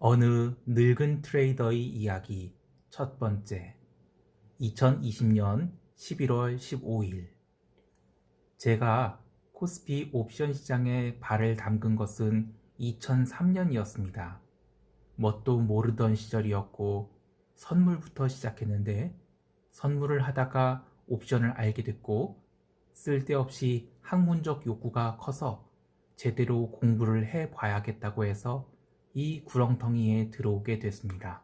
어느 늙은 트레이더의 이야기 첫 번째 2020년 11월 15일 제가 코스피 옵션 시장에 발을 담근 것은 2003년이었습니다. 뭣도 모르던 시절이었고 선물부터 시작했는데 선물을 하다가 옵션을 알게 됐고 쓸데없이 학문적 욕구가 커서 제대로 공부를 해봐야겠다고 해서 이 구렁텅이에 들어오게 됐습니다.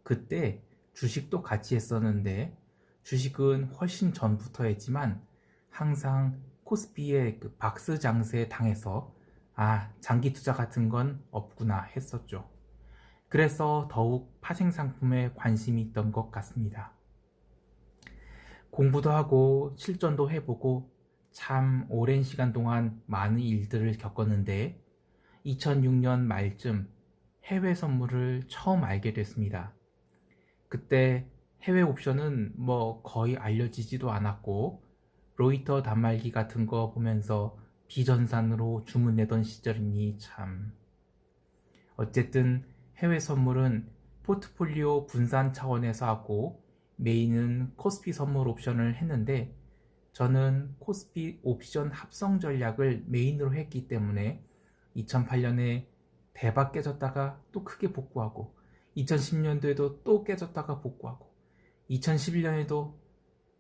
그때 주식도 같이 했었는데 주식은 훨씬 전부터 했지만 항상 코스피의 그 박스 장세에 당해서 장기 투자 같은 건 없구나 했었죠. 그래서 더욱 파생 상품에 관심이 있던 것 같습니다. 공부도 하고 실전도 해보고 참 오랜 시간 동안 많은 일들을 겪었는데 2006년 말쯤 해외 선물을 처음 알게 됐습니다. 그때 해외 옵션은 거의 알려지지도 않았고 로이터 단말기 같은 거 보면서 비전산으로 주문내던 시절이니 참. 어쨌든 해외 선물은 포트폴리오 분산 차원에서 하고 메인은 코스피 선물 옵션을 했는데 저는 코스피 옵션 합성 전략을 메인으로 했기 때문에 2008년에 대박 깨졌다가 또 크게 복구하고 2010년도에도 또 깨졌다가 복구하고 2011년에도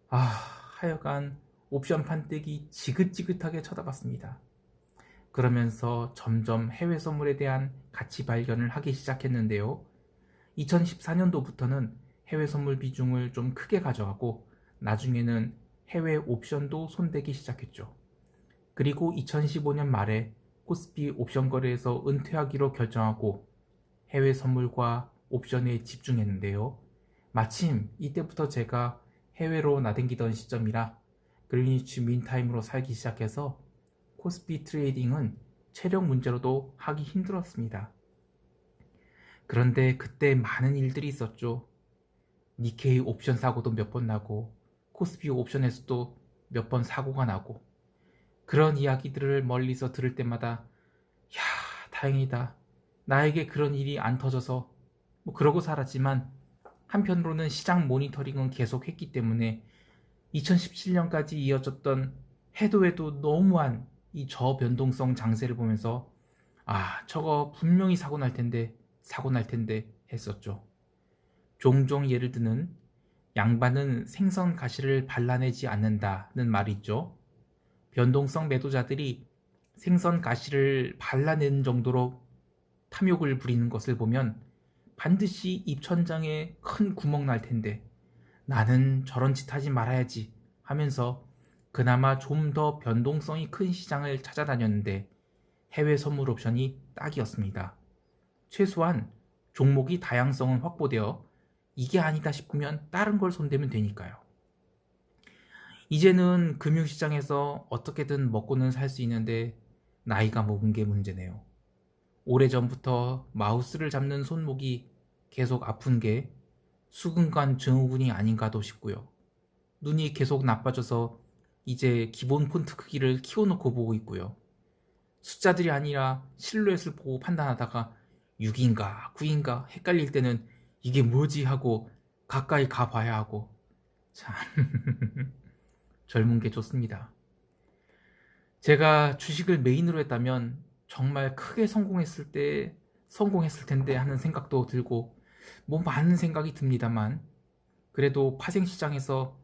하여간 옵션 판때기 지긋지긋하게 쳐다봤습니다. 그러면서 점점 해외 선물에 대한 가치 발견을 하기 시작했는데요. 2014년도부터는 해외 선물 비중을 좀 크게 가져가고 나중에는 해외 옵션도 손대기 시작했죠. 그리고 2015년 말에 코스피 옵션 거래에서 은퇴하기로 결정하고 해외 선물과 옵션에 집중했는데요. 마침 이때부터 제가 해외로 나댕기던 시점이라 그리니치 민타임으로 살기 시작해서 코스피 트레이딩은 체력 문제로도 하기 힘들었습니다. 그런데 그때 많은 일들이 있었죠. 니케이 옵션 사고도 몇 번 나고 코스피 옵션에서도 몇 번 사고가 나고 그런 이야기들을 멀리서 들을 때마다 다행이다. 나에게 그런 일이 안 터져서 그러고 살았지만 한편으로는 시장 모니터링은 계속했기 때문에 2017년까지 이어졌던 해도 너무한 이 저변동성 장세를 보면서 저거 분명히 사고 날 텐데 했었죠. 종종 예를 드는 양반은 생선 가시를 발라내지 않는다는 말이 있죠. 변동성 매도자들이 생선 가시를 발라내는 정도로 탐욕을 부리는 것을 보면 반드시 입천장에 큰 구멍 날 텐데 나는 저런 짓 하지 말아야지 하면서 그나마 좀 더 변동성이 큰 시장을 찾아다녔는데 해외 선물 옵션이 딱이었습니다. 최소한 종목이 다양성은 확보되어 이게 아니다 싶으면 다른 걸 손대면 되니까요. 이제는 금융시장에서 어떻게든 먹고는 살 수 있는데 나이가 먹은 게 문제네요. 오래전부터 마우스를 잡는 손목이 계속 아픈 게 수근관 증후군이 아닌가도 싶고요. 눈이 계속 나빠져서 이제 기본 폰트 크기를 키워놓고 보고 있고요. 숫자들이 아니라 실루엣을 보고 판단하다가 6인가 9인가 헷갈릴 때는 이게 뭐지 하고 가까이 가봐야 하고 참 젊은 게 좋습니다. 제가 주식을 메인으로 했다면 정말 크게 성공했을 텐데 하는 생각도 들고 많은 생각이 듭니다만 그래도 파생시장에서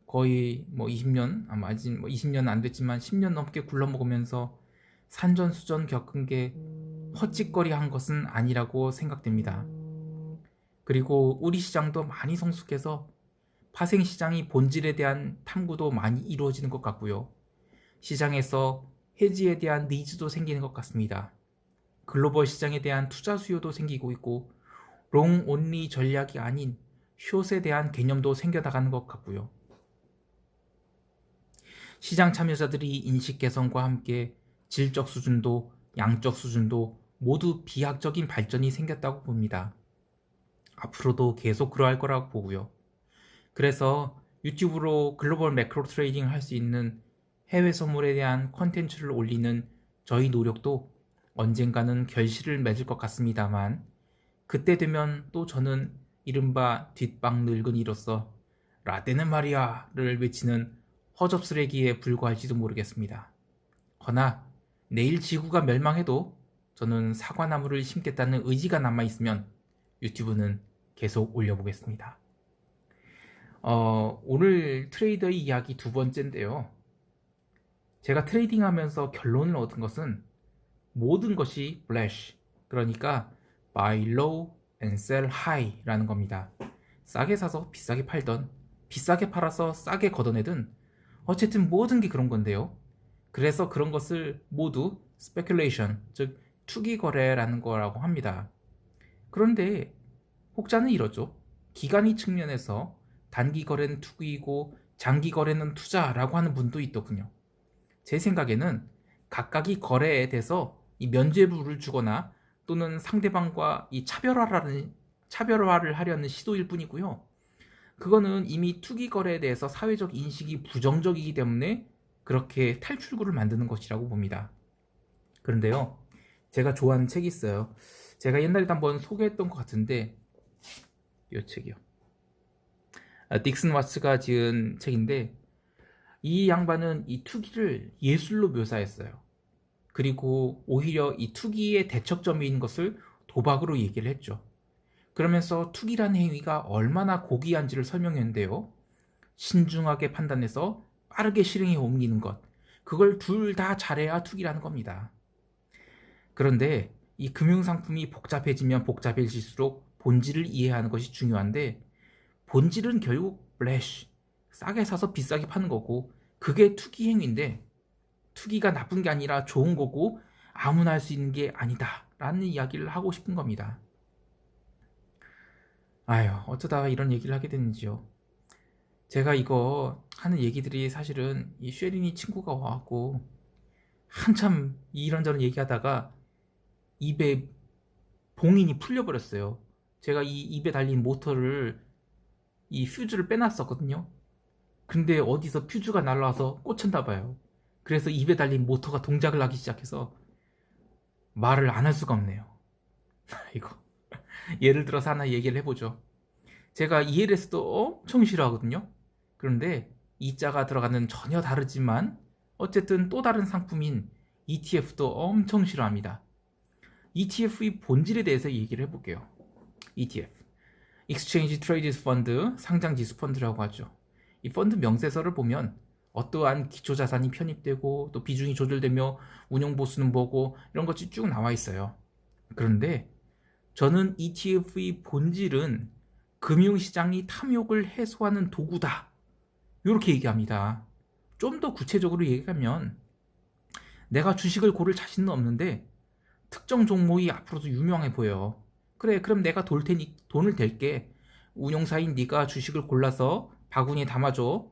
거의 20년 아직 20년 안 됐지만 10년 넘게 굴러먹으면서 산전수전 겪은 게 헛짓거리 한 것은 아니라고 생각됩니다. 그리고 우리 시장도 많이 성숙해서 파생시장이 본질에 대한 탐구도 많이 이루어지는 것 같고요. 시장에서 해지에 대한 니즈도 생기는 것 같습니다. 글로벌 시장에 대한 투자 수요도 생기고 있고 롱 온리 전략이 아닌 숏에 대한 개념도 생겨나가는 것 같고요. 시장 참여자들이 인식 개선과 함께 질적 수준도 양적 수준도 모두 비약적인 발전이 생겼다고 봅니다. 앞으로도 계속 그러할 거라고 보고요. 그래서 유튜브로 글로벌 매크로 트레이딩을 할 수 있는 해외 선물에 대한 컨텐츠를 올리는 저희 노력도 언젠가는 결실을 맺을 것 같습니다만 그때 되면 또 저는 이른바 뒷방 늙은이로서 라떼는 말이야를 외치는 허접쓰레기에 불과할지도 모르겠습니다. 허나 내일 지구가 멸망해도 저는 사과나무를 심겠다는 의지가 남아있으면 유튜브는 계속 올려보겠습니다. 오늘 트레이더의 이야기 두 번째인데요. 제가 트레이딩하면서 결론을 얻은 것은 모든 것이 flash, 그러니까 buy low and sell high 라는 겁니다. 싸게 사서 비싸게 팔던, 비싸게 팔아서 싸게 걷어내든 어쨌든 모든 게 그런 건데요. 그래서 그런 것을 모두 speculation, 즉 투기 거래라는 거라고 합니다. 그런데 혹자는 이러죠. 기간이 측면에서 단기 거래는 투기이고 장기 거래는 투자라고 하는 분도 있더군요. 제 생각에는 각각이 거래에 대해서 이 면죄부를 주거나 또는 상대방과 이 차별화를 하려는 시도일 뿐이고요. 그거는 이미 투기 거래에 대해서 사회적 인식이 부정적이기 때문에 그렇게 탈출구를 만드는 것이라고 봅니다. 그런데요, 제가 좋아하는 책이 있어요. 제가 옛날에도 한번 소개했던 것 같은데 이 책이요. 딕슨 와츠가 지은 책인데 이 양반은 이 투기를 예술로 묘사했어요. 그리고 오히려 이 투기의 대척점인 것을 도박으로 얘기를 했죠. 그러면서 투기라는 행위가 얼마나 고귀한지를 설명했는데요. 신중하게 판단해서 빠르게 실행에 옮기는 것, 그걸 둘 다 잘해야 투기라는 겁니다. 그런데 이 금융상품이 복잡해지면 복잡해질수록 본질을 이해하는 것이 중요한데 본질은 결국 플래시, 싸게 사서 비싸게 파는 거고 그게 투기 행위인데 투기가 나쁜 게 아니라 좋은 거고 아무나 할 수 있는 게 아니다 라는 이야기를 하고 싶은 겁니다. 아유, 어쩌다가 이런 얘기를 하게 됐는지요. 제가 이거 하는 얘기들이 사실은 이 쉐린이 친구가 와갖고 한참 이런저런 얘기하다가 입에 봉인이 풀려버렸어요. 제가 이 입에 달린 모터를 이 퓨즈를 빼놨었거든요. 근데 어디서 퓨즈가 날라와서 꽂혔나 봐요. 그래서 입에 달린 모터가 동작을 하기 시작해서 말을 안 할 수가 없네요. 이거 예를 들어서 하나 얘기를 해보죠. 제가 ELS도 엄청 싫어하거든요. 그런데 이 자가 들어가는 전혀 다르지만 어쨌든 또 다른 상품인 ETF도 엄청 싫어합니다. ETF의 본질에 대해서 얘기를 해볼게요. ETF, Exchange Traded Fund, 상장지수 펀드라고 하죠. 이 펀드 명세서를 보면 어떠한 기초자산이 편입되고 또 비중이 조절되며 운용보수는 뭐고 이런 것이 쭉 나와 있어요. 그런데 저는 ETF의 본질은 금융시장이 탐욕을 해소하는 도구다, 이렇게 얘기합니다. 좀 더 구체적으로 얘기하면 내가 주식을 고를 자신은 없는데 특정 종목이 앞으로도 유명해 보여. 그래, 그럼 내가 돈을 댈게. 운용사인 네가 주식을 골라서 바구니에 담아줘.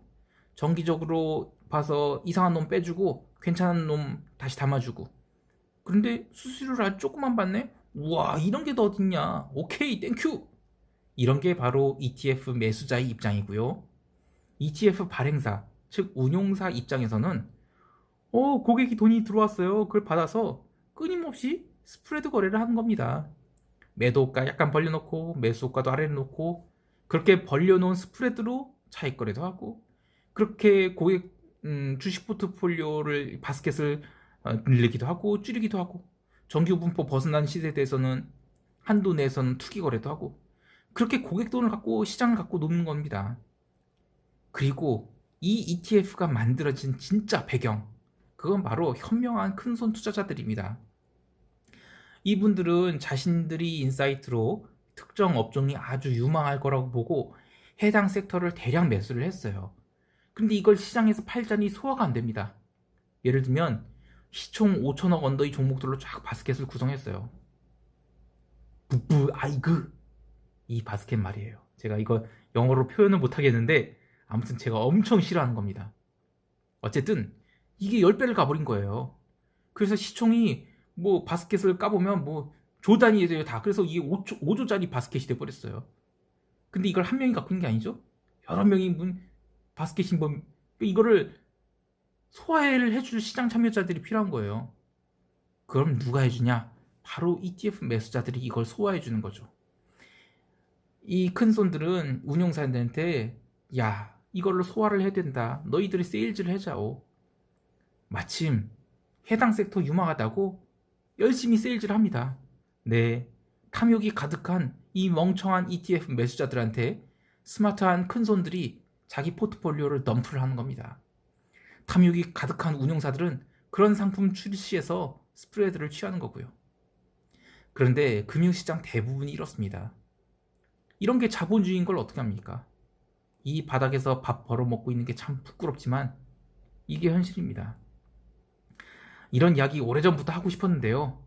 정기적으로 봐서 이상한 놈 빼주고 괜찮은 놈 다시 담아주고. 그런데 수수료를 아주 조금만 받네? 우와, 이런 게 더 어딨냐. 오케이, 땡큐. 이런 게 바로 ETF 매수자의 입장이고요. ETF 발행사, 즉 운용사 입장에서는 고객이 돈이 들어왔어요. 그걸 받아서 끊임없이 스프레드 거래를 하는 겁니다. 매도가 약간 벌려놓고 매수가도 아래로 놓고 그렇게 벌려놓은 스프레드로 차익 거래도 하고 그렇게 고객 주식 포트폴리오를 바스켓을 늘리기도 하고 줄이기도 하고 정규분포 벗어난 시세에 대해서는 한도 내에서는 투기 거래도 하고 그렇게 고객 돈을 갖고 시장을 갖고 노는 겁니다. 그리고 이 ETF가 만들어진 진짜 배경, 그건 바로 현명한 큰손 투자자들입니다. 이분들은 자신들이 인사이트로 특정 업종이 아주 유망할 거라고 보고 해당 섹터를 대량 매수를 했어요. 근데 이걸 시장에서 팔자니 소화가 안 됩니다. 예를 들면 시총 5천억 언더의 종목들로 쫙 바스켓을 구성했어요. 아이그, 이 바스켓 말이에요. 제가 이거 영어로 표현을 못 하겠는데 아무튼 제가 엄청 싫어하는 겁니다. 어쨌든 이게 10배를 가버린 거예요. 그래서 시총이 뭐 바스켓을 까보면 뭐 조 단위예요 다. 그래서 이게 5조짜리 바스켓이 돼버렸어요. 근데 이걸 한 명이 갖고 있는 게 아니죠. 여러 명이 바스켓인 뭐 이거를 소화를 해줄 시장 참여자들이 필요한 거예요. 그럼 누가 해주냐? 바로 ETF 매수자들이 이걸 소화해 주는 거죠. 이 큰손들은 운용사들한테 야, 이걸로 소화를 해야 된다. 너희들이 세일즈를 해자오. 마침 해당 섹터 유망하다고 열심히 세일즈를 합니다. 네, 탐욕이 가득한 이 멍청한 ETF 매수자들한테 스마트한 큰손들이 자기 포트폴리오를 덤프를 하는 겁니다. 탐욕이 가득한 운용사들은 그런 상품 출시해서 스프레드를 취하는 거고요. 그런데 금융시장 대부분이 이렇습니다. 이런 게 자본주의인 걸 어떻게 합니까? 이 바닥에서 밥 벌어먹고 있는 게 참 부끄럽지만 이게 현실입니다. 이런 이야기 오래전부터 하고 싶었는데요.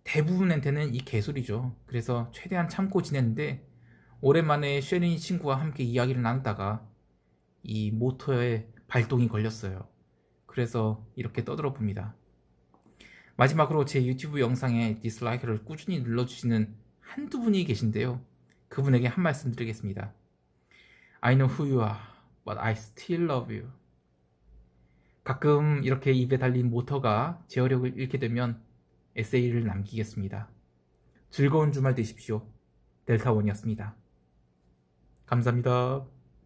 대부분한테는 이 개소리죠. 그래서 최대한 참고 지냈는데 오랜만에 쉐린 친구와 함께 이야기를 나누다가 이 모터에 발동이 걸렸어요. 그래서 이렇게 떠들어 봅니다. 마지막으로 제 유튜브 영상에 디slike를 꾸준히 눌러주시는 한두 분이 계신데요. 그분에게 한 말씀 드리겠습니다. I know who you are, but I still love you. 가끔 이렇게 입에 달린 모터가 제어력을 잃게 되면 에세이를 남기겠습니다. 즐거운 주말 되십시오. 델타원이었습니다. 감사합니다.